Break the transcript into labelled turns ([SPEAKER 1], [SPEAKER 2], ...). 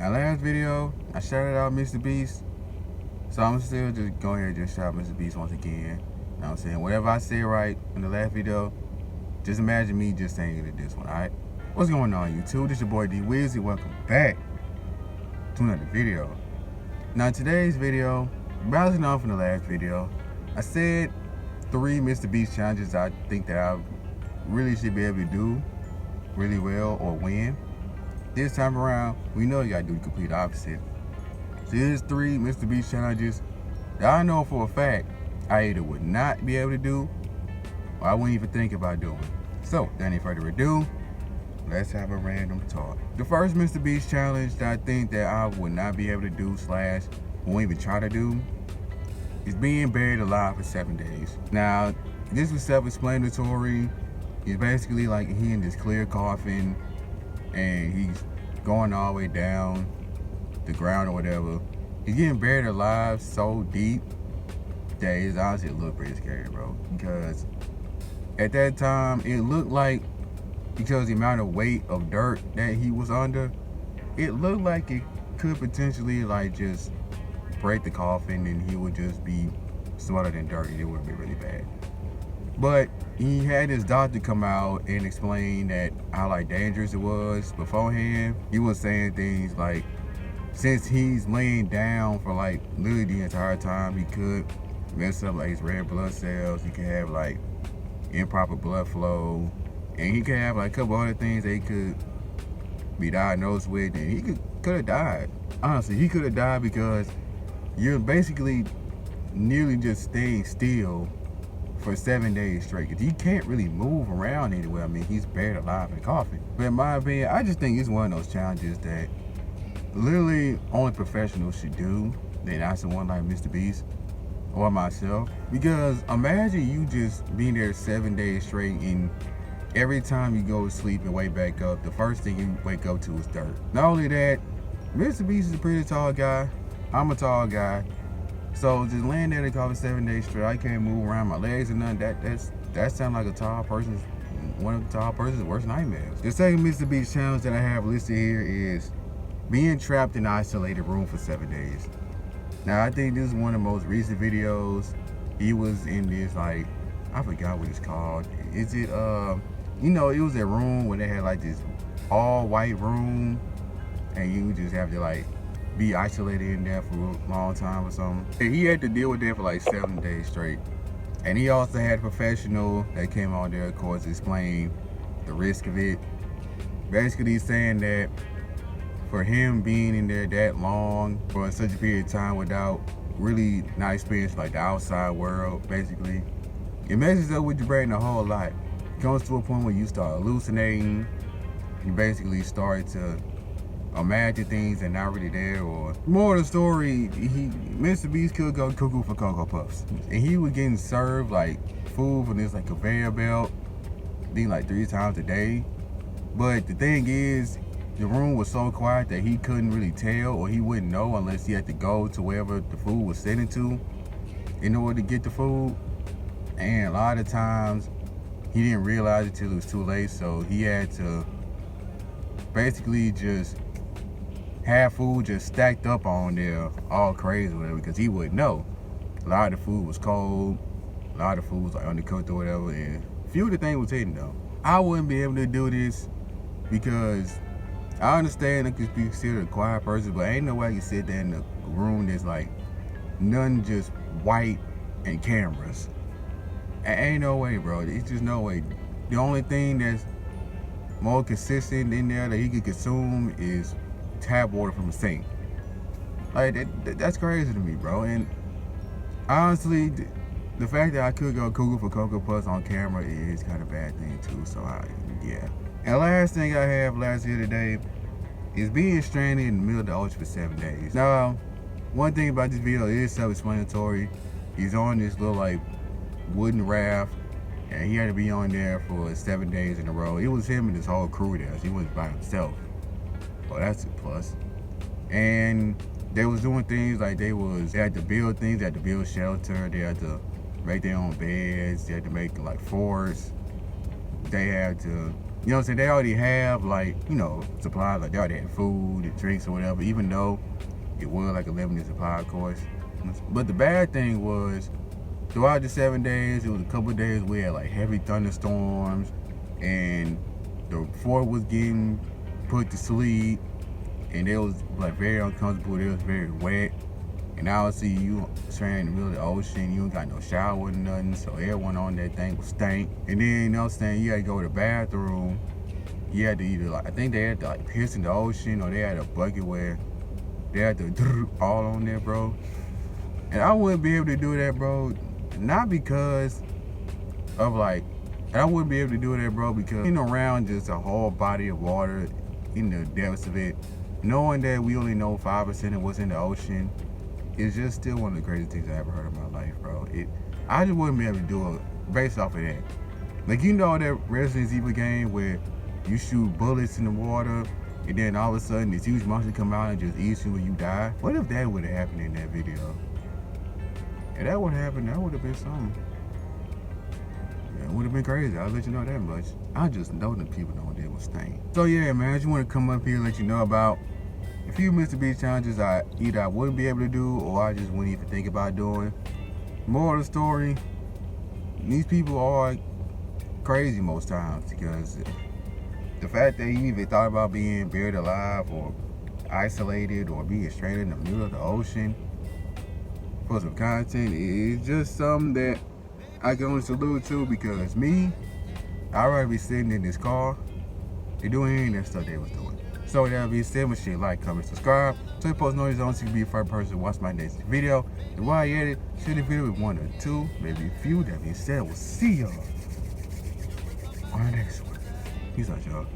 [SPEAKER 1] Now last video, I shouted out Mr. Beast. So I'm still just go ahead and just shout out Mr. Beast once again. You know what I'm saying? Whatever I say right in the last video, just imagine me just saying it in this one, alright? What's going on, YouTube? This your boy dweeskii. Welcome back to another video. Now today's video, bouncing off from the last video, I said 3 Mr. Beast challenges I think that I really should be able to do really well or win. This time around, we know you gotta do the complete opposite. So here's 3 Mr. Beast challenges that I know for a fact I either would not be able to do or I wouldn't even think about doing. So, without any further ado, let's have a random talk. The first Mr. Beast challenge that I think that I would not be able to do / won't even try to do is being buried alive for 7 days. Now, this was self-explanatory. It's basically like he in this clear coffin and he's going all the way down the ground or whatever. He's getting buried alive so deep that it's honestly a little pretty scary, bro. Because at that time, it looked like, because the amount of weight of dirt that he was under, it looked like it could potentially like just break the coffin and he would just be smothered in dirt and it would be really bad. But he had his doctor come out and explain that how like dangerous it was beforehand. He was saying things like, since he's laying down for like literally the entire time, he could mess up like his red blood cells. He could have like improper blood flow, and he could have like a couple other things that he could be diagnosed with, and he could have died. Honestly, he could have died because you're basically nearly just staying still for 7 days straight. Cause he can't really move around anywhere. I mean, he's buried alive in a coffin. But in my opinion, I just think it's one of those challenges that literally only professionals should do. Then not someone like Mr. Beast or myself. Because imagine you just being there 7 days straight, and every time you go to sleep and wake back up, the first thing you wake up to is dirt. Not only that, Mr. Beast is a pretty tall guy. I'm a tall guy. So just laying there in the coffin 7 days straight, I can't move around my legs and nothing. That sounds like a tall person's, one of the tall person's worst nightmares. The second Mr. Beast challenge that I have listed here is being trapped in an isolated room for 7 days. Now, I think this is one of the most recent videos. He was in this, like, I forgot what it's called. Is it, you know, it was a room where they had like this all white room and you just have to like be isolated in there for a long time or something. And he had to deal with that for like 7 days straight. And he also had a professional that came on there, of course, to explain the risk of it. Basically saying that for him being in there that long for such a period of time without really not experiencing like the outside world, basically, it messes up with your brain a whole lot. It comes to a point where you start hallucinating. You basically start to imagine things that not really there. Or more of the story, Mr. Beast could go cuckoo for Cocoa Puffs, and he was getting served like food from this like conveyor belt, I think like 3 times a day. But the thing is, the room was so quiet that he couldn't really tell, or he wouldn't know unless he had to go to wherever the food was sent to in order to get the food. And a lot of times he didn't realize it till it was too late, so he had to basically just have food just stacked up on there all crazy or whatever, because he wouldn't know. A lot of the food was cold, a lot of food was like undercooked or whatever, and a few of the things was hidden though. I wouldn't be able to do this because I understand I could be considered a quiet person, but ain't no way I can sit there in a room that's like nothing, just white and cameras. Ain't no way, bro. It's just no way. The only thing that's more consistent in there that he could consume is tap water from a sink. Like that's crazy to me, bro. And honestly, the fact that I could go cuckoo for Cocoa Puffs on camera is kind of a bad thing too. So yeah. And last thing I have here today is being stranded in the middle of the ocean for 7 days. Now, one thing about this video is self-explanatory. He's on this little like wooden raft, and he had to be on there for 7 days in a row. It was him and his whole crew there. So he wasn't by himself. Well, that's a plus. And they was doing things like they had to build things, they had to build shelter, they had to make their own beds, they had to make like forts. They had to You know what I'm saying? They already have, like, you know, supplies. Like, they already had food and drinks or whatever, even though it was like a limited supply, of course. But the bad thing was, throughout the 7 days, it was a couple of days we had like heavy thunderstorms, and the fort was getting put to sleep, and it was like very uncomfortable. It was very wet, and I would see you stranded in the middle of the ocean. You ain't got no shower or nothing, so everyone on that thing was stank. And then, you know what I'm saying, you had to go to the bathroom. You had to either, like, I think they had to like piss in the ocean, or they had a bucket where they had to all on there, bro. And I wouldn't be able to do that, bro. Not because of like, I wouldn't be able to do that, bro, because being around just a whole body of water in the depths of it, knowing that we only know 5% of what's in the ocean, is just still one of the craziest things I ever heard in my life, bro. I just wouldn't be able to do it based off of that. Like, you know that Resident Evil game where you shoot bullets in the water, and then all of a sudden this huge monster come out and just eats you and you die? What if that would have happened in that video? If that would have happened, that would have been something. It would have been crazy. I'll let you know that much. I just know that people know they was staying. So yeah, man, I just want to come up here and let you know about a few Mr. Beast challenges I wouldn't be able to do, or I just wouldn't even think about doing. Moral of the story, these people are crazy most times, because the fact that you even thought about being buried alive or isolated or being stranded in the middle of the ocean for some content is just something that I can only salute to, because me, I'd rather be sitting in this car and doing any of that stuff they was doing. So with that being said, make sure you like, comment, subscribe, so you post notifications so you can be the first person to watch my next video. And while you're at it, share the video with 1 or 2, maybe a few. That being said, we'll see y'all on the next one. Peace out, y'all.